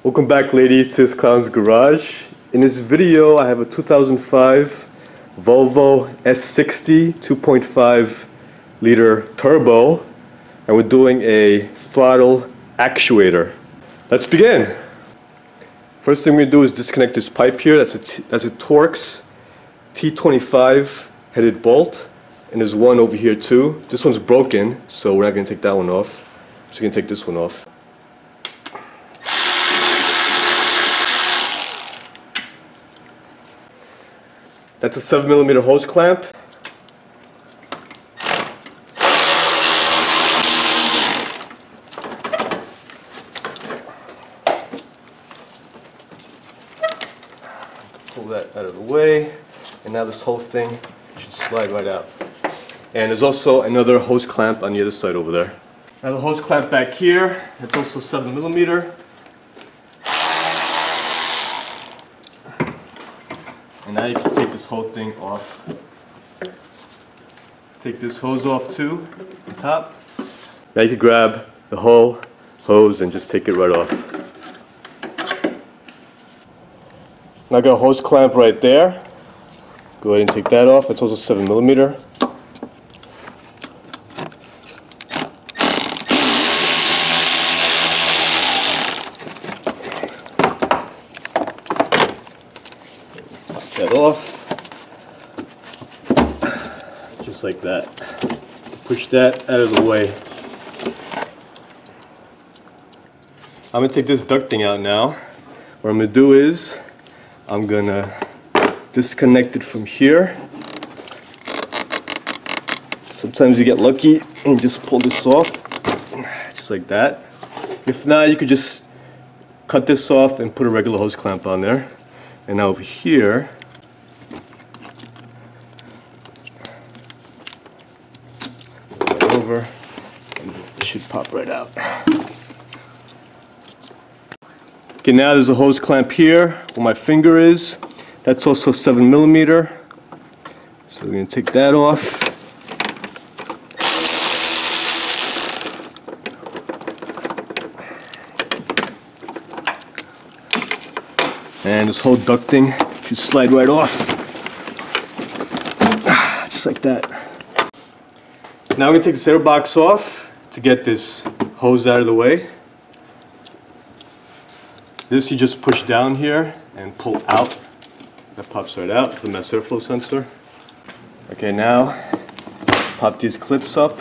Welcome back, ladies, to this clown's garage. In this video I have a 2005 Volvo S60 2.5 liter turbo, and we're doing a throttle actuator. Let's begin. First thing we do is disconnect this pipe here. That's a Torx T25 headed bolt, and there's one over here too. This one's broken, so we're not going to take that one off. We're just going to take this one off. That's a 7mm hose clamp. Pull that out of the way, and now this whole thing should slide right out. And there's also another hose clamp on the other side over there. Now the hose clamp back here, that's also 7mm. And now you can take this whole thing off. Take this hose off too, on top. Now you can grab the whole hose and just take it right off. Now I got a hose clamp right there. Go ahead and take that off. It's also 7mm. That off, just like that. Push that out of the way. I'm gonna take this ducting out now. What I'm gonna do is I'm gonna disconnect it from here. Sometimes you get lucky and just pull this off, just like that. If not, you could just cut this off and put a regular hose clamp on there. And now over here, over, and it should pop right out. Okay, now there's a hose clamp here where my finger is. That's also 7mm. So we're going to take that off. And this whole ducting should slide right off. Just like that. Now we're going to take the center box off to get this hose out of the way. This you just push down here and pull out. That pops right out, the mass airflow sensor. Okay, now pop these clips up,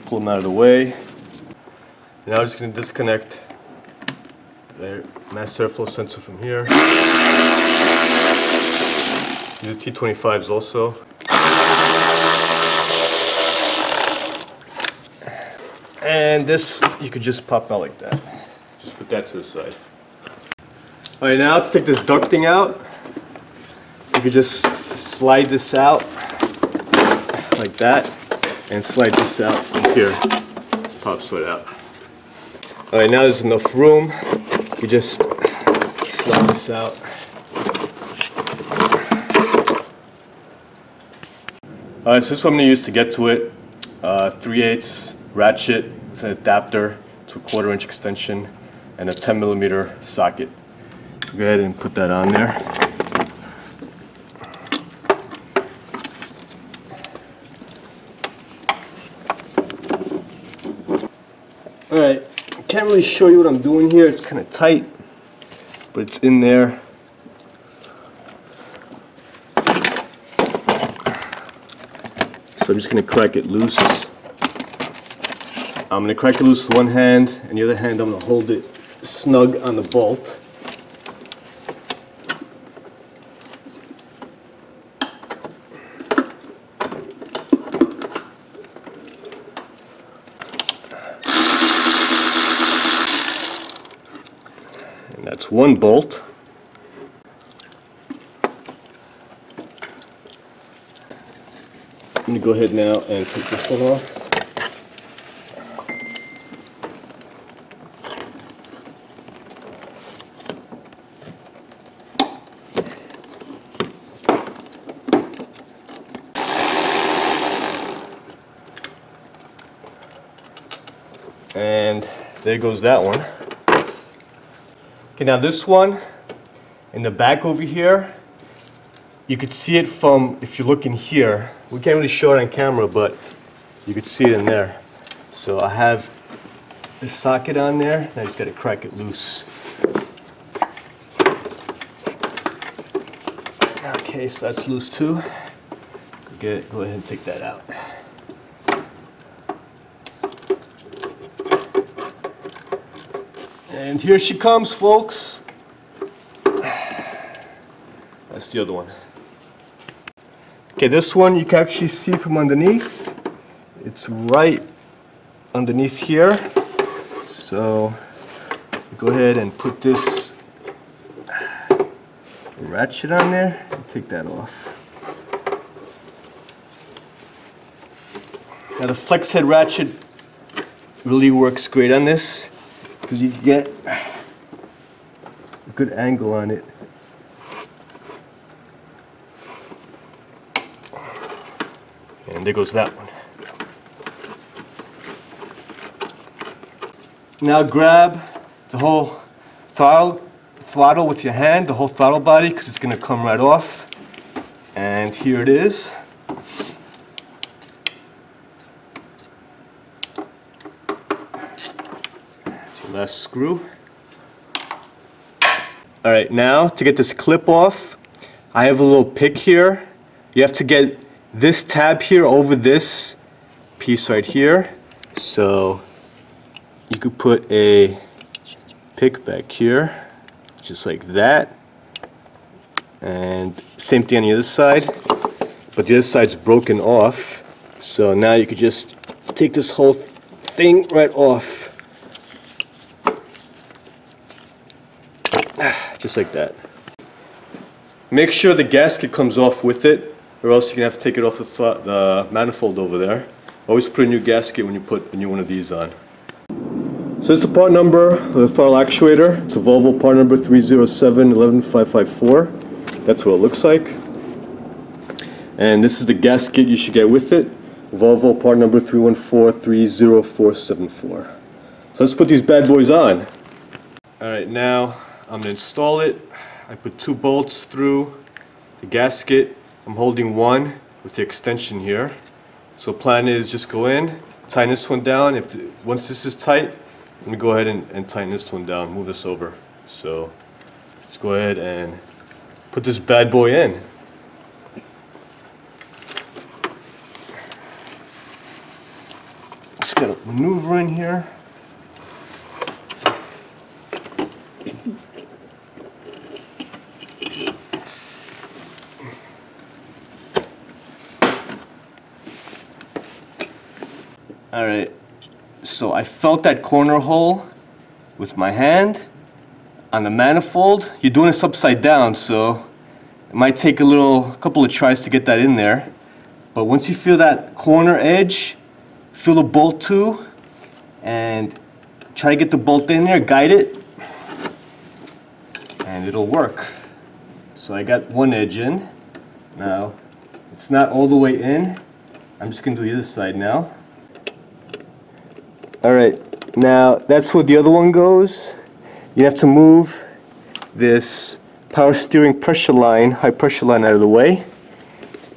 pull them out of the way. Now I'm just going to disconnect the mass airflow sensor from here. These are T25s also. And this you could just pop out like that. Just put that to the side. Alright, now let's take this ducting out. You could just slide this out like that and slide this out from here. Just pops right out. Alright, now there's enough room. You just slide this out. Alright, so this is what I'm going to use to get to it. 3/8 ratchet with an adapter to a 1/4 inch extension and a 10mm socket. Go ahead and put that on there. Alright, I can't really show you what I'm doing here. It's kind of tight, but it's in there. So I'm just going to crack it loose. I'm going to crack it loose with one hand, and the other hand I'm going to hold it snug on the bolt. And that's one bolt. I'm going to go ahead now and take this one off. And there goes that one. Okay, now this one in the back over here, you could see it from, if you look in here, we can't really show it on camera, but you could see it in there. So I have this socket on there, and I just got to crack it loose. Okay, so that's loose too. Go ahead and take that out. And here she comes, folks. That's the other one. Okay, this one you can actually see from underneath. It's right underneath here. So go ahead and put this ratchet on there and take that off. Now the flex head ratchet really works great on this because you can get a good angle on it. And there goes that one. Now grab the whole throttle with your hand, the whole throttle body, because it's going to come right off. And here it is. That's your last screw. Alright, now to get this clip off, I have a little pick here. You have to get this tab here over this piece right here. So you could put a pick back here, just like that. And same thing on the other side, but the other side's broken off. So now you could just take this whole thing right off. Just like that. Make sure the gasket comes off with it, or else you're going to have to take it off the manifold over there. Always put a new gasket when you put a new one of these on. So this is the part number of the throttle actuator. It's a Volvo part number 307-11554. That's what it looks like. And this is the gasket you should get with it. Volvo part number 314-30474. So let's put these bad boys on. Alright, now I'm going to install it. I put 2 bolts through the gasket. I'm holding one with the extension here. So plan is just go in, tighten this one down. Once this is tight, I'm going to go ahead and tighten this one down, move this over. So let's go ahead and put this bad boy in. Just got to maneuver in here. Alright, so I felt that corner hole with my hand on the manifold. You're doing this upside down, so it might take a couple of tries to get that in there. But once you feel that corner edge, feel the bolt too, and try to get the bolt in there, guide it, and it'll work. So I got one edge in. Now, it's not all the way in. I'm just going to do the other side now. Alright, now that's where the other one goes. You have to move this power steering pressure line, high pressure line out of the way.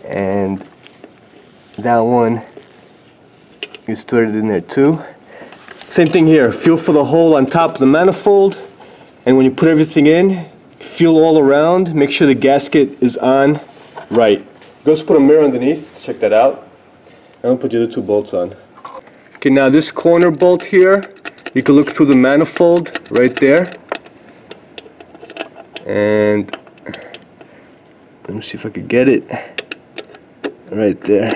And that one is threaded in there too. Same thing here, feel for the hole on top of the manifold. And when you put everything in, feel all around, make sure the gasket is on right. Go put a mirror underneath to check that out. And I'll put the other 2 bolts on. Okay, now this corner bolt here, you can look through the manifold right there. And let me see if I could get it right there.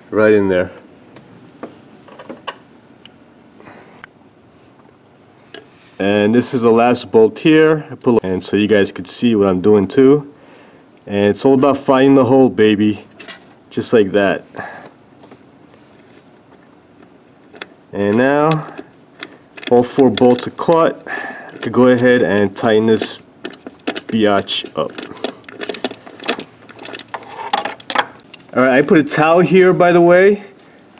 Right in there. And this is the last bolt here. And so you guys could see what I'm doing too. And it's all about finding the hole, baby. Just like that. And now all 4 bolts are caught. I could go ahead and tighten this biatch up. Alright, I put a towel here, by the way,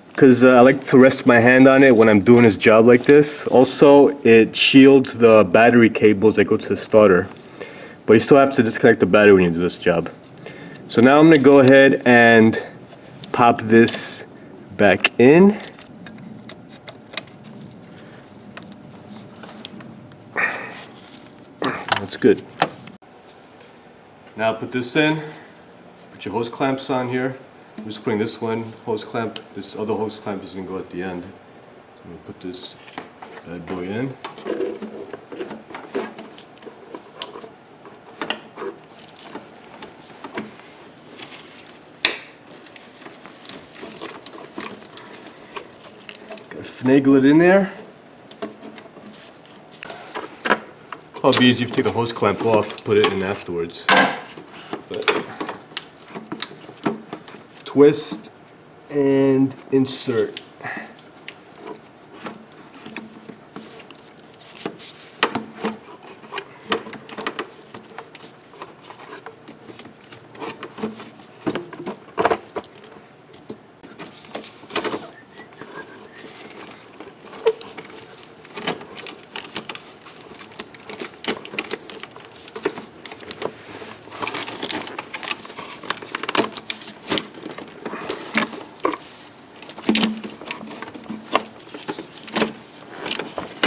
because I like to rest my hand on it when I'm doing this job like this. Also, it shields the battery cables that go to the starter. But you still have to disconnect the battery when you do this job. So now I'm going to go ahead and pop this back in. That's good. Now put this in. Put your hose clamps on here. I'm just putting this one hose clamp. This other hose clamp is going to go at the end. So I'm going to put this bad boy in. Gotta finagle it in there. Probably easier if you take the hose clamp off, put it in afterwards. But twist and insert.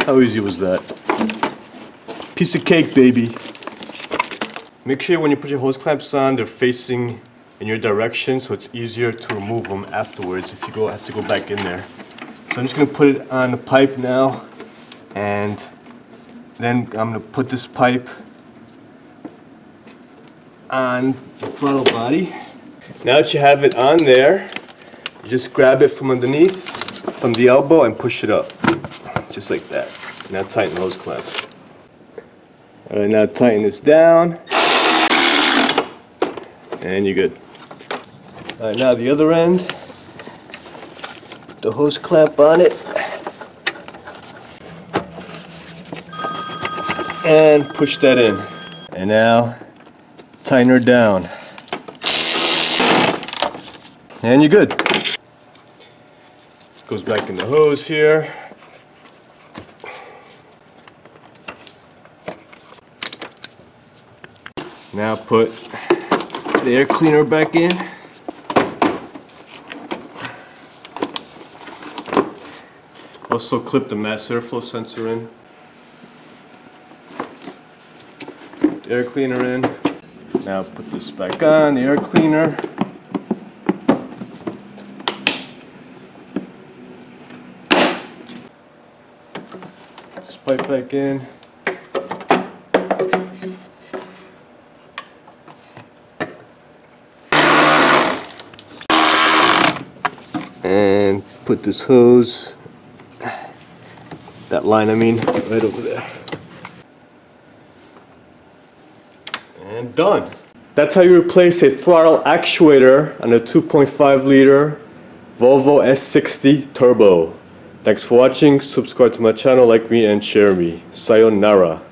How easy was that? Piece of cake, baby. Make sure when you put your hose clamps on, they're facing in your direction, so it's easier to remove them afterwards if you have to go back in there. So I'm just going to put it on the pipe now, and then I'm going to put this pipe on the throttle body. Now that you have it on there, you just grab it from underneath, from the elbow, and push it up. Just like that. Now tighten the hose clamp. Alright, now tighten this down. And you're good. Alright, now the other end. Put the hose clamp on it. And push that in. And now tighten her down. And you're good. Goes back in the hose here. Now put the air cleaner back in. Also clip the mass airflow sensor in. Put the air cleaner in. Now put this back on, the air cleaner. This pipe back in. And put this hose, that line I mean, right over there. And done. That's how you replace a throttle actuator on a 2.5 liter Volvo S60 Turbo. Thanks for watching, subscribe to my channel, like me and share me. Sayonara.